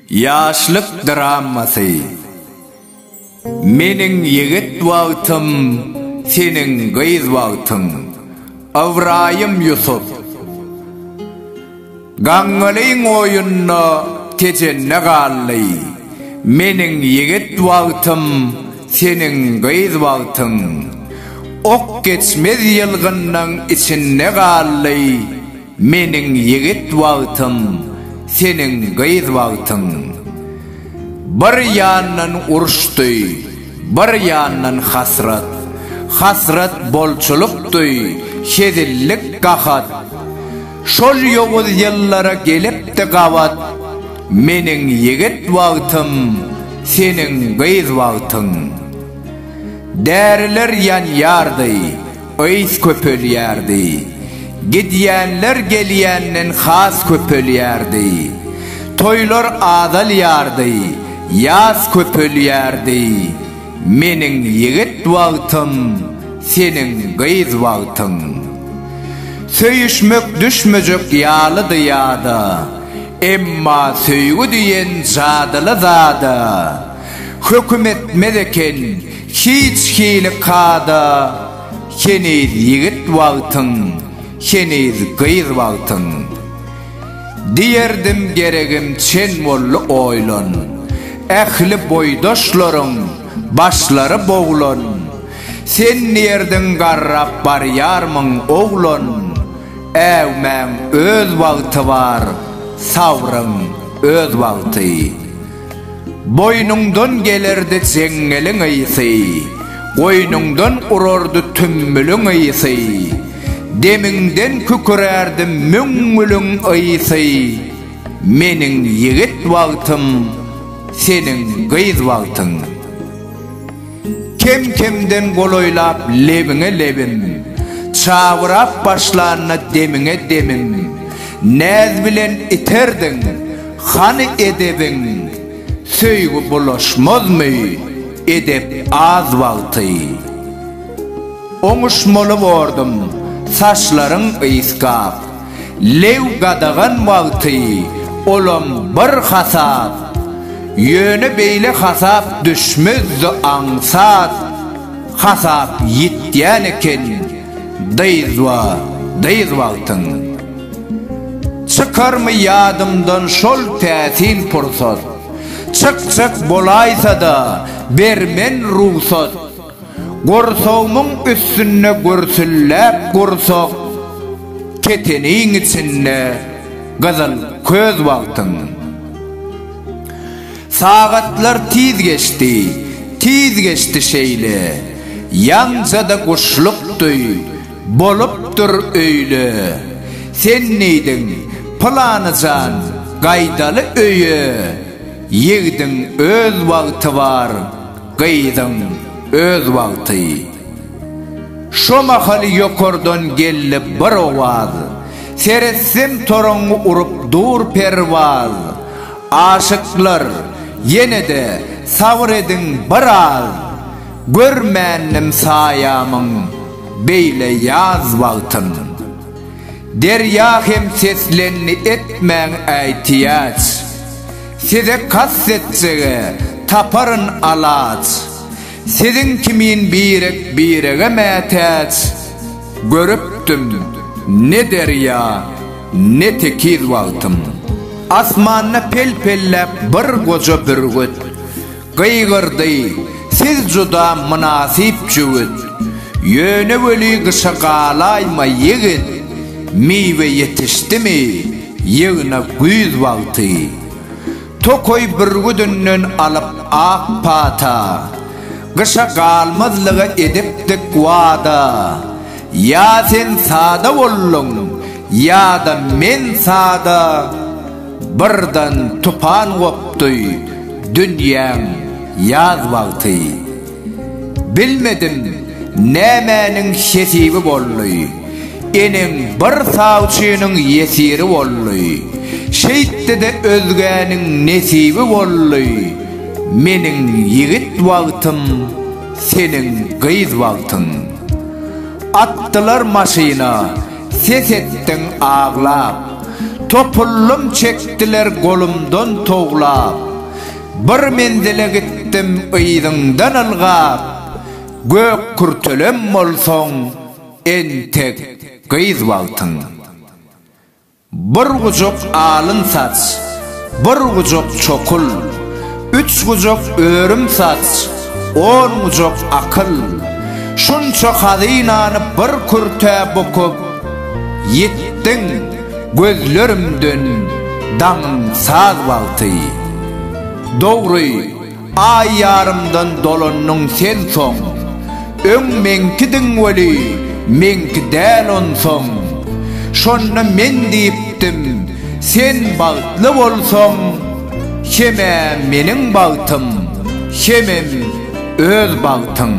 Yaşlık draması. Menin yigit vaqtım, senin gıyz vaqtın. Avrayım Yusuf. Gaŋalyň oyunna keçenne gally. Menin yigit vaqtım, senin gıyz vaqtın. Ok geçmez yılgynnaň içinde gally. Menin yigit vaqtım, senin gıyz vaqtın. Bir yandan uruşdy, bir yandan hasrat. Hasrat bolçulukdy, şedillik gahat. Şol ýoguz ýyllara gelipdi gawat. Menin yigit wagtym, senin gıyz wagtyň. Däriler ýan ýardy, öýs köpelýärdi. Gidýänler gelýänden has köpelýärdi. Toylar adalýardy, ýaz köpelýärdi. Menin yigit wagtym, senin gıyz wagtyň. Söyüşmek düşmejek ýalydy ýada. Emma söýgü diýen jadyly zada. Hökümet medeken hiç hili kada. Şeniz yigit wagtyň, şeniz gıyz wagtyň. Diýerdim geregim çen bolly oýlan. Ähli boýdaşlaryň başlary boglan. Sen nerden garrap barýarmyň oglan? Äwmäň öz wagty bar, sawryň öz wagty. Boýnungdan gelerdi jeňeliň ýysy, goýnungdan urardy tümmüliň ýysy. Demingden kükürärdi müňmüliň ýysy. Menin yigit wagtym, senin gıyz wagtyň. Kemden goloylap lebiňe lebim, çawrap başlarına demiňe demim. Näz bilen iterdiň, hany edebiň, söýgü bulaşmazmy, edep az wagty. Oňuşmaly bordum, saçlaryň ýyskap, lew gadagan wagty, olam bir hasap. Yöne beyle hasap düşmezdi ansat. Hasap yitdiyen eken dayız wagtyň. Çıkarmy ýadymdan şol täsin pursat. Çık bolaýsa da bermen ruhsat. Gorsawmyň üstüne görsüllep gorsak. Keteniň içinde gazal köz wagtyň. Sagatlar tiz geçti şeýle. Ýanjada guşlukdy, bolupdyr öýle. Sen neýdiň planyjan, gaýdaly öýe. Ýigdiň öz wagty bar, gıyzyň öz wagty. Şomahaly ýokardan gelip bir owaz. Seretsem toraňy urup dur perwaz. Aşıklar yine de savredin biraz. Görmennim sayamın beyle yaz wagtyn. Derya hem seslenni etmeň äýtýäç. Size kassetsege taparın alaç. Sizin kimin birege mätäç. Görüpdüm ne derya ne tekiz wagtym. Asmanna pelpellep bir goja bürgüt. Gıygırdy, siz juda münasip jügüt. Yöne böli gışa galayma yigit. Miwe yetişdimi, yığna güýz wagty. Tokoy bürgüdünden alıp ak pata. Gışa galmazlyga edipdik wada. Ya sen sada bollun, ya da men sada. Birden tupan gopdy, dünýäň ýaz wagty. Bilmedim nämäniň şesibi bolly. Enem bir sawçynyň ýesiri bolly. Şeýtde özgäniň nesibi bolly. Menin yigit wagtym, senin gıyz wagtyň. Attılar maşyna, ses etdiň aglap. Topullum çektiler golumdan toğlap, bir mendile gittim ıydından algap, gök kurtölem olsoň entek gyz wagtyň. Bir gujak alın saç, bir gujak çokul, 3 gujak örüm saç, 10 gujak akıl. Şunça hadinany bir kurtä bokup, yetdiň gözlerimden daňyň saz wagty. Dogry ay yarımdan dolanyň sen soň, öň menkidiň weli menki däl onsoň. Şonna men diýipdim, sen bagtly bolsoň, heme meniň bagtym, hemem öz bagtyň.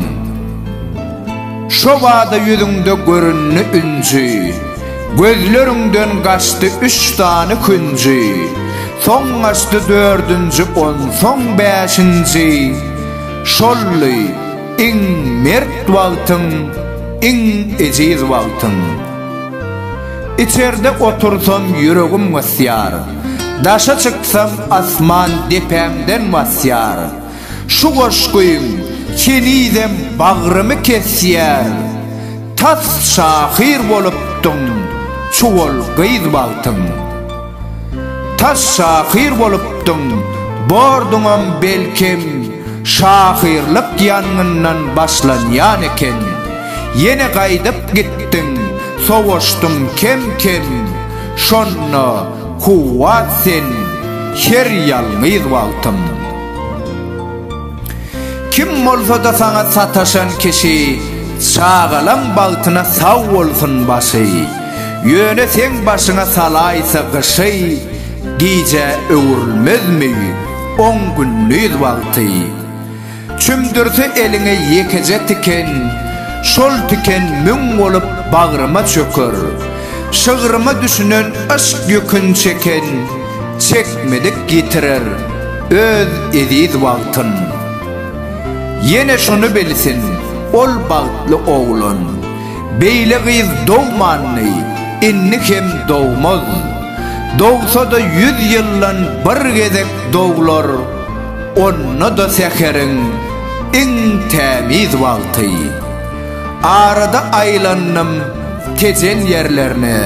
Şo wada ýüzüňde görünni ünji, gözleriňden gaçdy 3 tany künji. Soň gaçdy 4-nji, soň 5-nji. Şolly iň mert wagtyň, iň ejiz wagtyň. İçerde otursam yüregim wasyar, daşa çıksam asman depemden wasyar. Şu goşguyum kenidem bagrymy kesýär, tas şahir bolupdyň, çuwal gyz wagtyň. Tas şahir bolupdyň, borduňam belkem, şahirlik ýanyňdan başlanýan eken. Yine gaýdyp gitdiň, sowaşdym kem-kem, şonna kuwat sen, her ýalňyz wagtym. Kim bolsa da saňa sataşan kişi, çağalan bagtyna saw bolsun başy. Ýöne sen başyňa salaýsa gyşy, giýje öwürmezmi 10 günlük wagty. Çümdürse eliňe ýekeje tiken, şol tiken müň bolup bagryma çöker. Şygyryma düşünen aşk ýükün çeken, çekmedik getirer öz ediz wagtyn. Yine şunu bilsin, ol bagtly oğlan, beýle gyz dowmanly, inni hem dowmaz. Dowsa da 100 ýyllan bir gezek dowlar, onna da säheriň iň tämiz wagty. Arada aýlanyp tejen ýerlerine,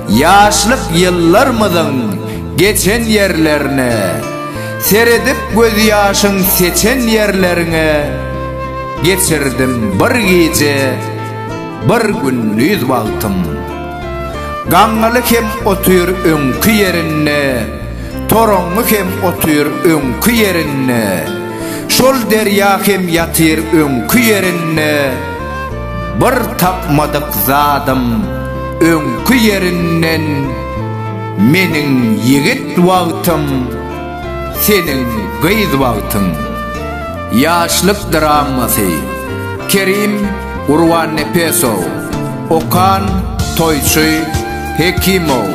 ýaşlyk ýyllarmyzyň geçen ýerlerine, seredip göz ýaşyň seçen ýerlerine, geçirdim bir gece, bir günlük wagtym. Gaňaly hem otyr öňkü ýerine, toroňmy hem otyr öňkü ýerine, şol derýa hem ýatyr öňkü ýerine, bir tapmadyk zadym öňkü ýerinden, meniň ýigit wagtym, senin gyz wagtyň. Ýaşlyk dramasy. Kerim Urwan Nepesow, Okan Toyçy Hekimow.